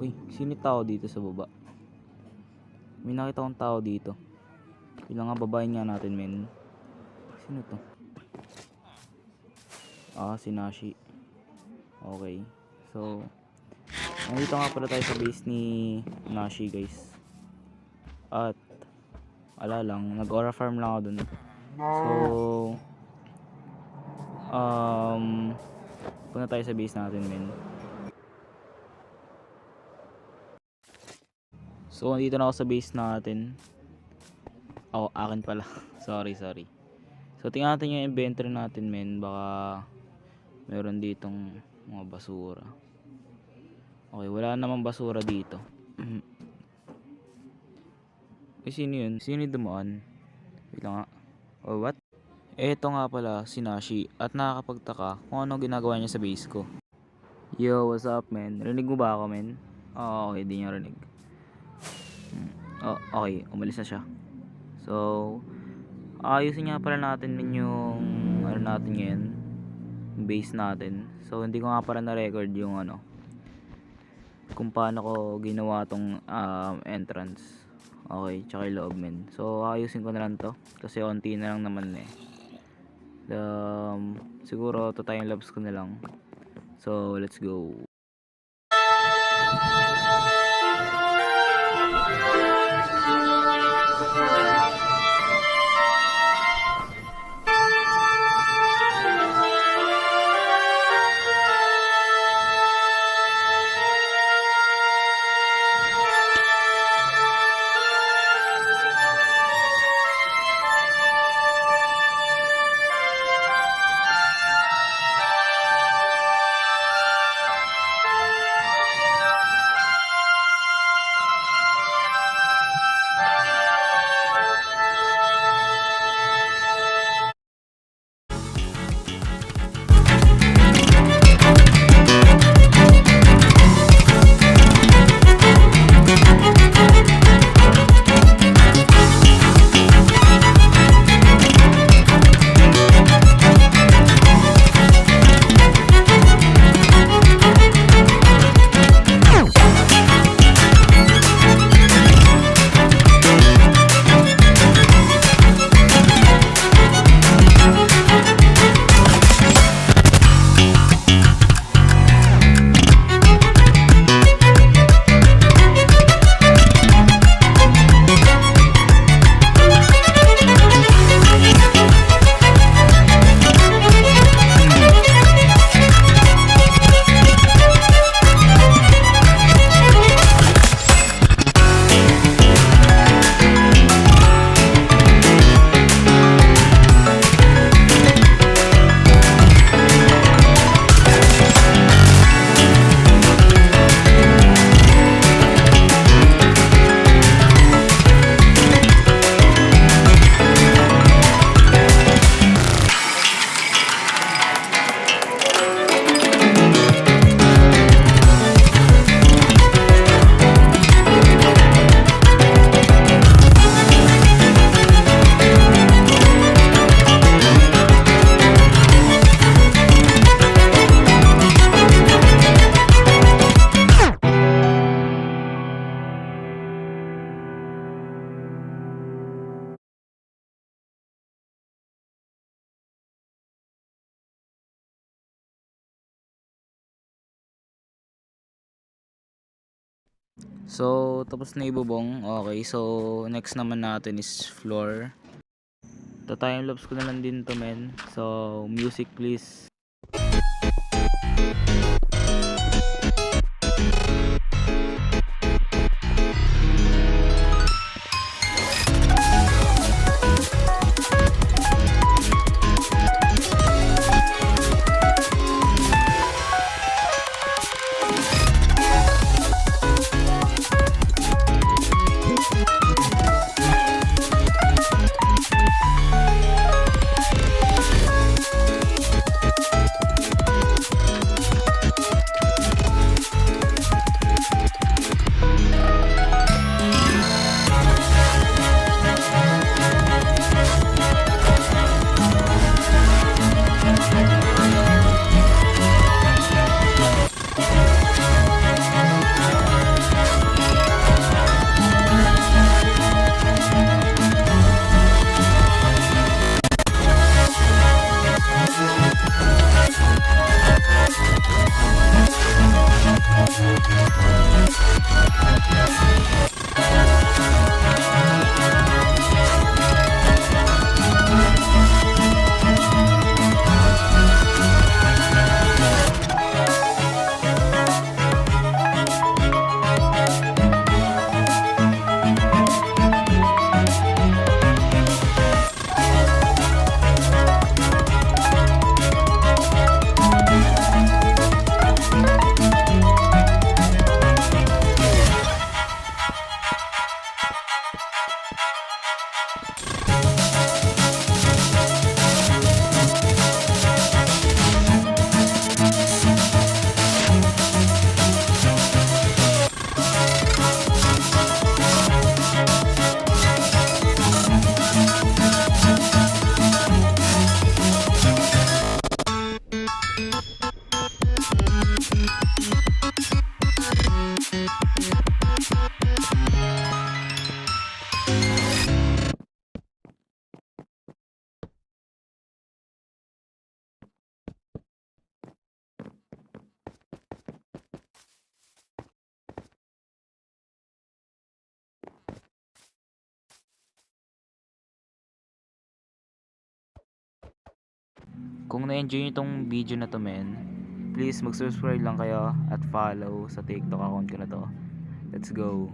Uy, sino tao dito sa baba? May nakita akong tao dito. Ilang nga babayin nga natin, men. Sino to? Si Nashi. Okay. So, nandito nga pala tayo sa base ni Nashi, guys. At, ala lang, nag-aura farm lang ako dun. So, punta tayo sa base natin, men. So, nandito na ako sa base natin. Akin pala. sorry. So, tingnan natin yung inventory natin, men. Baka meron ditong mga basura. Okay, wala namang basura dito. Sino yun? Sino yung dumaan? Wait lang nga. What? Eto nga pala si Nashi. At nakakapagtaka kung ano ginagawa niya sa base ko. Yo, what's up, men? Rinig mo ba ako, men? Okay, di niya rinig. Okay, umalis na siya. So, ayusin nga pala natin yung natin ngayon, yung base natin. So, hindi ko nga pala na-record yung kung paano ko ginawa tong entrance. Okay, tsaka yung loob, men. So, ayusin ko na lang to kasi onti na lang naman siguro to tayong labs ko na lang. So, let's go. So, tapos na ibubong. Okay, so next naman natin is floor. Time lapse ko na lang din to, men. So, music please. Kung na-enjoy nyo itong video na to men, please mag-subscribe lang kayo at follow sa TikTok account ko na to. Let's go.